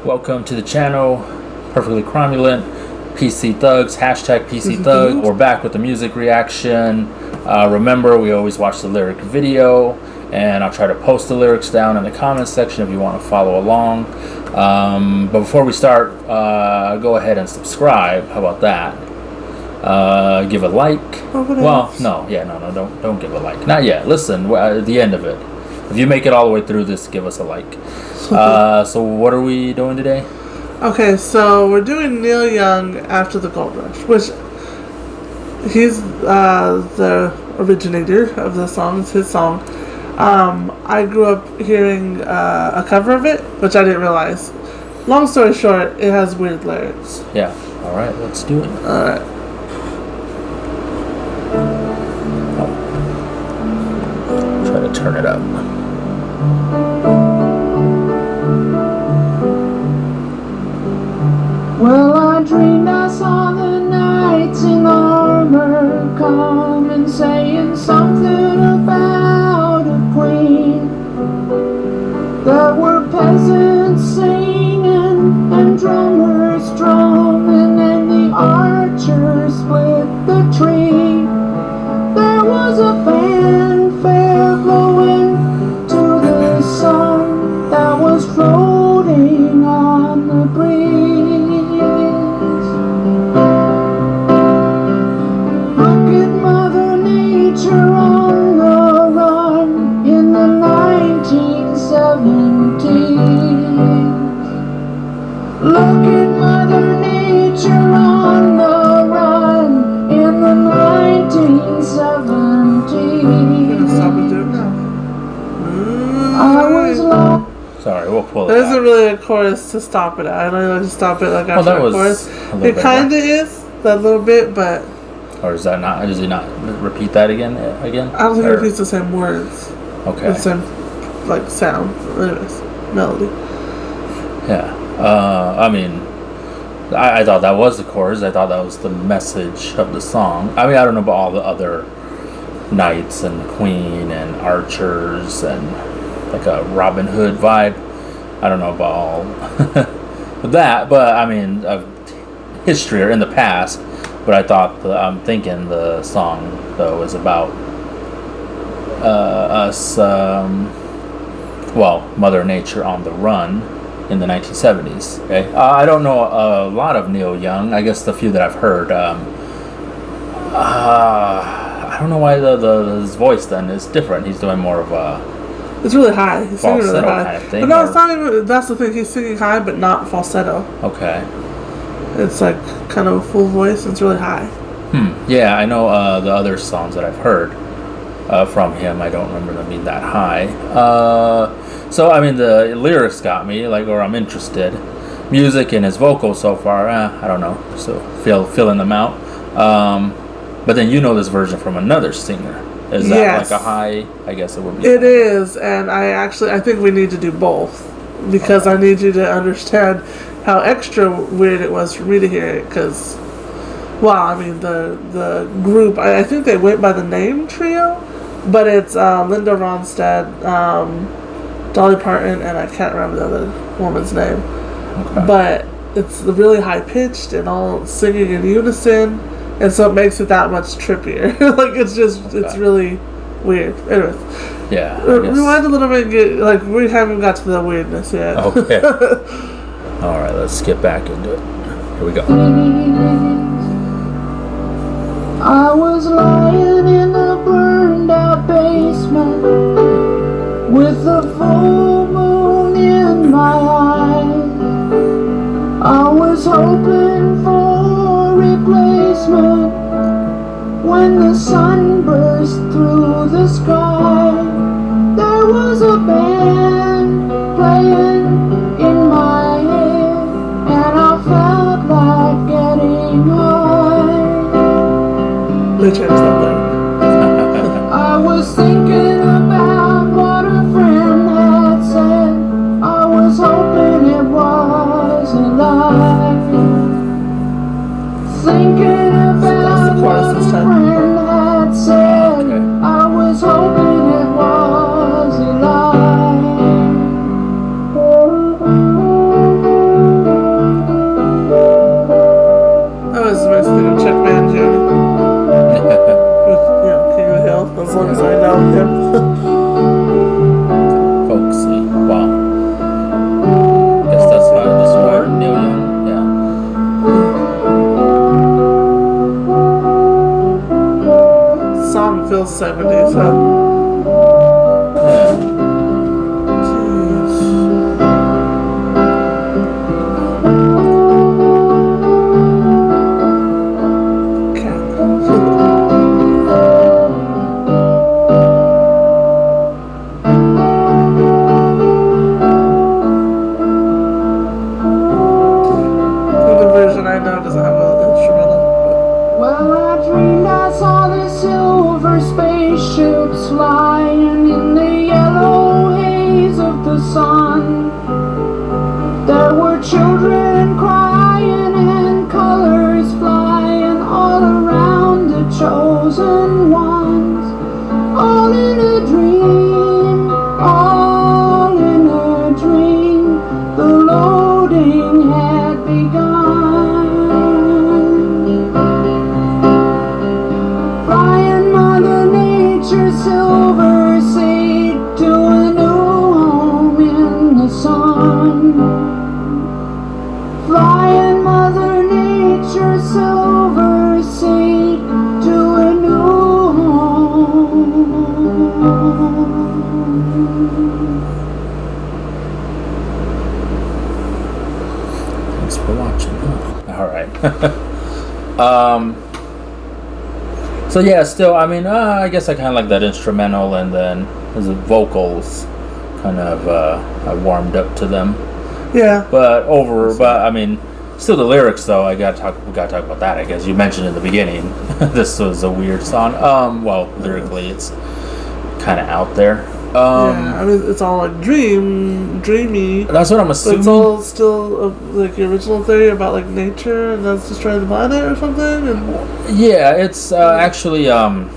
Welcome to the channel, Perfectly Cromulent, PC Thugs, hashtag PC Thug. We're back with the music reaction. Remember, we always watch the lyric video, and I'll try to post the lyrics down in the comments section if you want to follow along. But before we start, go ahead and subscribe. How about that? Give a like. Well, no, don't give a like. Not yet. Listen, at the end of it. If you make it all the way through this, give us a like. So what are we doing today? Okay, so we're doing Neil Young After the Gold Rush, which he's the originator of the song. It's his song. I grew up hearing a cover of it, which I didn't realize. Long story short, it has weird lyrics. Yeah. All right, let's do it. All right. Try to turn it up. Well, I dreamed I saw the knights in armor come and saying something about a queen. There were peasants singing and drummers drumming, and the archers split the tree. There was a fanfare blowing to the sun that was floating on the breeze. Look at Mother Nature on the run in the 1970s. Look at Mother Nature on the run in the 1970s. Stop and do it now. I was lost. Sorry, we'll pull it There back. isn't really a chorus to stop it at. I don't know to stop it like after that a was chorus. a little It bit kind of is that little bit, but Or is that not? Does he not repeat that again? I don't think it Or- repeats the same words. Okay. The same like sound. Anyways, melody. Yeah. I mean, I thought that was the chorus. I thought that was the message of the song. I mean, I don't know about all the other knights and queen and archers and like a Robin Hood vibe. I don't know about all that, but I mean, of history or in the past. But I thought I'm thinking the song though is about us. Mother Nature on the run in the 1970s. Okay, I don't know a lot of Neil Young. I guess the few that I've heard. I don't know why his voice then is different. He's doing more of a It's really high. He's singing really falsetto high. kind of thing. But no, it's not even. That's the thing. He's singing high, but not falsetto. Okay. It's like kind of a full voice. It's really high. Yeah, I know the other songs that I've heard from him. I don't remember them being that high. So I mean, the lyrics got me, or I'm interested. Music and his vocals so far, I don't know. So filling them out. But then you know this version from another singer. Is that Yes. like a high? I guess it would be. It is, and I think we need to do both because I need you to understand how extra weird it was for me to hear it. Because, I mean the group. I think they went by the name Trio, but it's Linda Ronstadt, Dolly Parton, and I can't remember the other woman's name. Okay. But it's really high pitched and all singing in unison, and so it makes it that much trippier. It's really weird. Anyways, Yeah. I guess. rewind a little bit and get, we haven't got to the weirdness yet. Okay. All right, let's get back into it. Here we go. I was lying in a burned out basement with the full moon in my eyes. I was hoping for replacement when the sun burst through the sky. There was a band playing in my head, and I felt like getting high. They changed that lyric. I was thinking about what a friend had said. I was hoping it was a lie. Thinking That's about the chorus what a this time. friend had said. Okay. I was hoping '70s, so. Well, I dreamed I saw the silver spaceships flying in the yellow haze of the sun. There were children crying and colors flying all around the chosen ones. All in a dream, all in a dream. The loading had begun. Silver seed to a new home in the sun. Flying Mother Nature, silver seed to a new home. Thanks for watching. All right. So yeah, still, I mean, I guess I kind of like that instrumental, and then the vocals, kind of, I warmed up to them. Yeah. But I mean, still the lyrics though. We gotta talk about that. I guess you mentioned in the beginning, this was a weird song. Well, lyrically, it's kind of out there. Yeah, I mean, it's all like dreamy. That's what I'm But assuming. it's all still like the original theory about like nature and that's destroying the planet or something. And Yeah, it's actually well,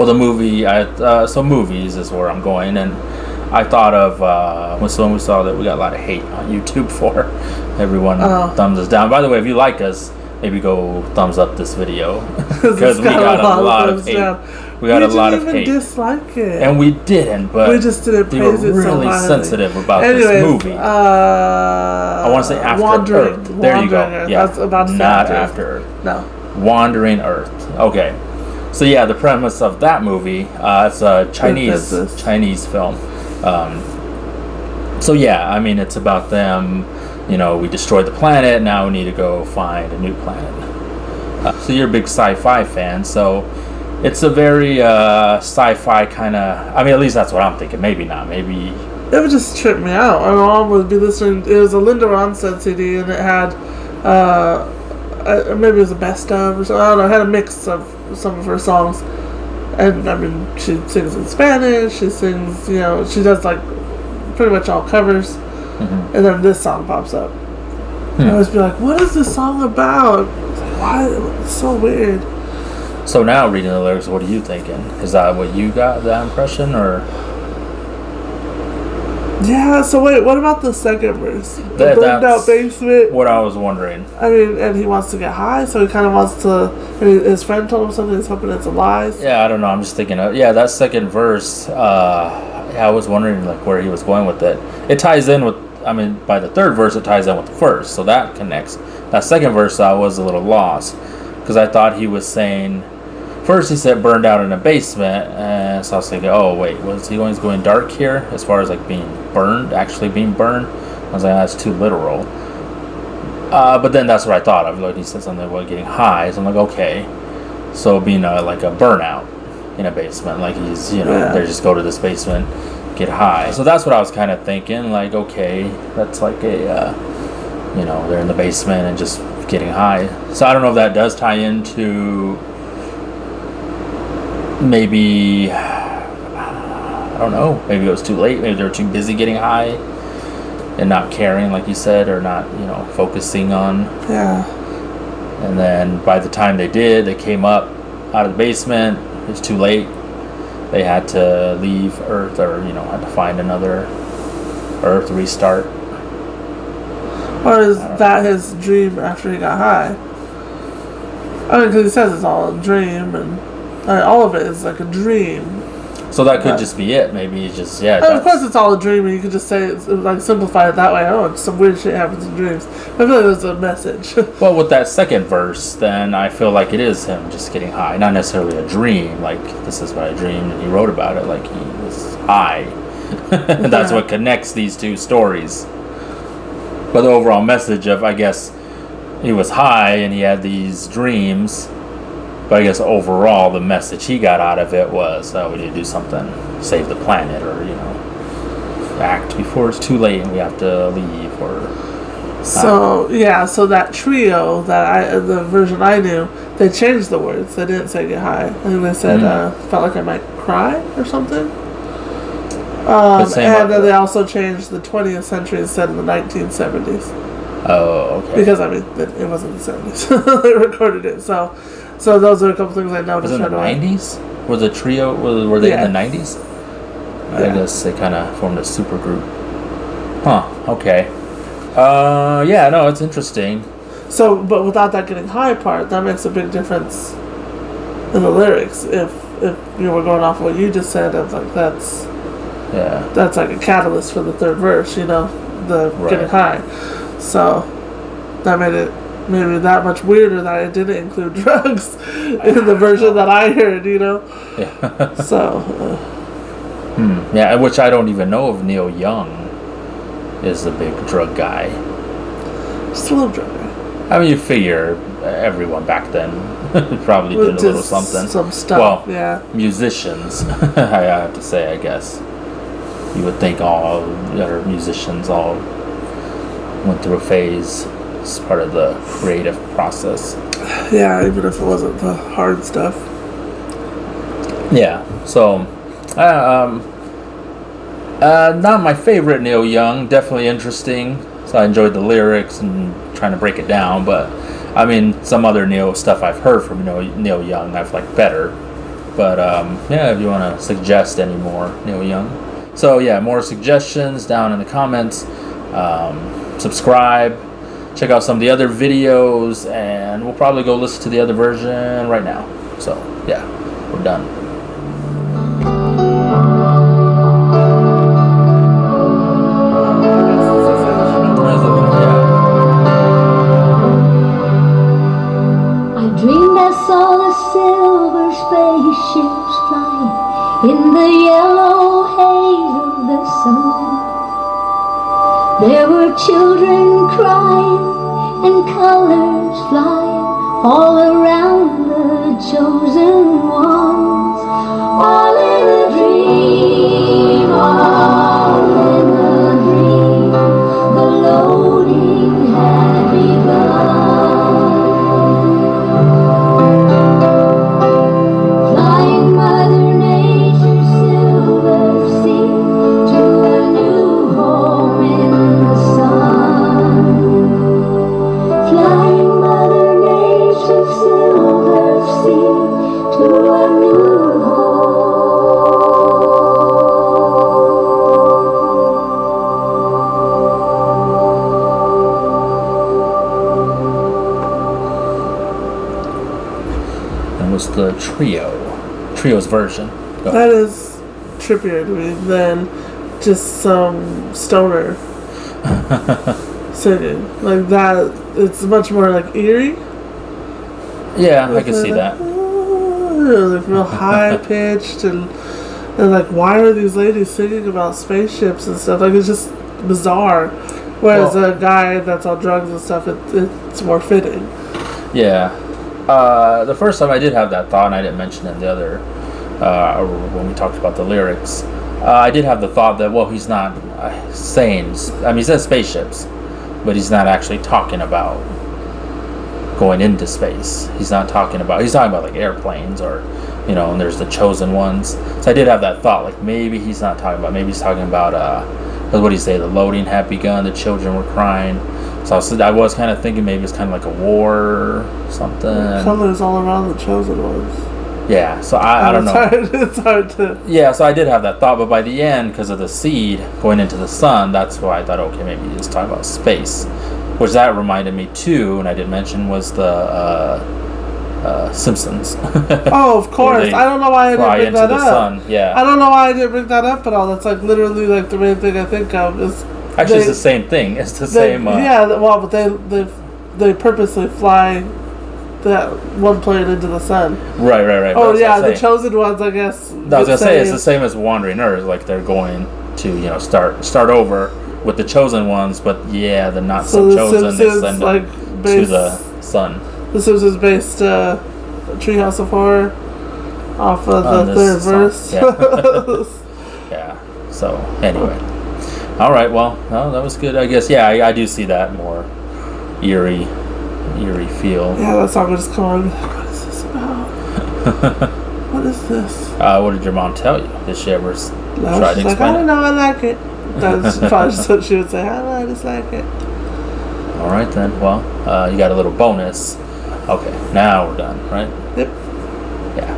the movie. So movies is where I'm going, and I thought of when we saw that we got a lot of hate on YouTube for everyone thumbs us down. By the way, if you like us, maybe go thumbs up this video because we got a lot of hate. Down. We got a lot of We didn't hate, even dislike it, and we didn't. But we just didn't they were praise it so really highly. sensitive about Anyways, this movie. I want to say After Wandering Earth. There you go. Earth. Yeah, That's about to say not After After Earth. Earth. No. Wandering Earth. Okay. So yeah, the premise of that movie, it's a Chinese film. So yeah, I mean, it's about them. You know, we destroyed the planet. Now we need to go find a new planet. So you're a big sci-fi fan, so it's a very sci-fi kind of. I mean, at least that's what I'm thinking. Maybe not. Maybe It would just trip me out. My mom would be listening. It was a Linda Ronstadt CD, and it had maybe it was a best of or something. I don't know. It had a mix of some of her songs, and I mean, she sings in Spanish. She sings, you know, she does like pretty much all covers, and then this song pops up. I always be like, "What is this song about?" It's like, why? It's so weird. So now reading the lyrics, what are you thinking? Is that what you got, that impression, or? Yeah, so wait, what about the second verse? The That's burned out basement. What I was wondering. I mean, and he wants to get high, so he kind of wants to. And his friend told him something, he's hoping it's a lie. Yeah, I don't know. I'm just thinking of that second verse. Yeah, I was wondering like where he was going with it. It ties in with. I mean, by the third verse, it ties in with the first, so that connects. That second verse, I was a little lost because I thought he was saying. First, he said burned out in a basement, and so I was thinking, oh wait, was he going dark here as far as like being burned, actually being burned? I was like, that's too literal. But then that's what I thought of. Like he said something about getting high, so I'm like, okay, so being like a burnout in a basement, like he's they just go to this basement, get high. So that's what I was kind of thinking. Like, okay, that's like a they're in the basement and just getting high. So I don't know if that does tie into. Maybe I don't know. Maybe it was too late. Maybe they were too busy getting high and not caring, like you said, or not, focusing on. Yeah. And then by the time they came up out of the basement. It was too late. They had to leave Earth, or had to find another Earth, restart. Or is that his dream after he got high? I mean, because he says it's all a dream, and all of it is like a dream. So that could just be it. Maybe it's just And of course, it's all a dream, and you could just say it's like simplify it that way. Oh, some weird shit happens in dreams. I feel like there's a message. Well, with that second verse, then I feel like it is him just getting high, not necessarily a dream. Like this is what I dreamed, and he wrote about it. Like he was high. That's what connects these two stories. But the overall message of, I guess, he was high and he had these dreams. But I guess overall, the message he got out of it was, we need to do something, save the planet, or act before it's too late and we have to leave, or. So that trio the version I knew, they changed the words. They didn't say get high. I think they said felt like I might cry or something. And then they also changed the 20th century instead of the 1970s. Oh, okay. Because it wasn't the 70s. They recorded it, so those are a couple things I noticed. Was it in the 90s? Was the trio? Were they in the 90s? I guess they kind of formed a super group. Huh. Okay. No, it's interesting. So, but without that getting high part, that makes a big difference in the lyrics. If you were going off what you just said, I was like, that's like a catalyst for the third verse, the getting high. So that made it maybe that much weirder that I didn't include drugs in the version that I heard, Yeah. So. Yeah, which I don't even know if Neil Young is a big drug guy. Just a little drug guy. I mean, you figure everyone back then probably did a little something. Some stuff, well, yeah. Musicians, I have to say, I guess. You would think all the other musicians all went through a phase as part of the creative process. Yeah, even if it wasn't the hard stuff. Yeah, so not my favorite Neil Young, definitely interesting. So I enjoyed the lyrics and trying to break it down, but I mean some other Neil stuff I've heard from Neil Young I've liked better. But if you want to suggest any more Neil Young. So more suggestions down in the comments. Subscribe, check out some of the other videos, and we'll probably go listen to the other version right now. So we're done. Silver spaceships flying in the yellow haze of the sun. There were children crying and colors flying all around the chosen ones. All in a dream, all in a dream. The loading had begun. The trio's version. That is trippier to me than just some stoner singing like that. It's much more like eerie. Yeah, I can see that. Like real high pitched and like why are these ladies singing about spaceships and stuff? Like it's just bizarre. Whereas a guy that's on drugs and stuff, it's more fitting. Yeah. The first time I did have that thought, and I didn't mention it in the other, when we talked about the lyrics, I did have the thought that, he's not saying, he says spaceships, but he's not actually talking about going into space. He's talking about like airplanes or, and there's the chosen ones. So I did have that thought, like maybe he's not talking about, maybe he's talking about, what do you say, the loading had begun, the children were crying. So I was kind of thinking maybe it's kind of like a war or something. Colors all around the chosen ones. Yeah, so I don't know. It's hard to... Yeah, so I did have that thought, but by the end, because of the seed going into the sun, that's why I thought, okay, maybe he's talking about space. Which that reminded me too, and I did mention, was the Simpsons. Oh, of course. they I don't know why I fly didn't bring into that the up. sun. Yeah. I don't know why I didn't bring that up at all. That's like literally like the main thing I think of is. Actually, it's they- the same thing. It's the they- same. yeah, well, but they purposely fly that one plane into the sun. Right. Oh That's yeah, what I'm the saying. chosen ones, I guess. I was gonna say it's the same as Wandering Earth. Like they're going to start over with the chosen ones, but yeah, the not so the chosen they Simpsons, send like, them to based, the sun. The Simpsons based Treehouse of Horror off of On the this third song, verse. Yeah. So anyway, all right. Well, no, that was good. I guess. Yeah, I do see that more eerie feel. Yeah, that song would just come on. What is this about? What is this? What did your mom tell you? Did she ever No, try to she's like, explain I don't it? know, I like it. That's probably just what she would say. I don't know, I just like it. All right then. Well, you got a little bonus. Okay, now we're done, right? Yep. Yeah.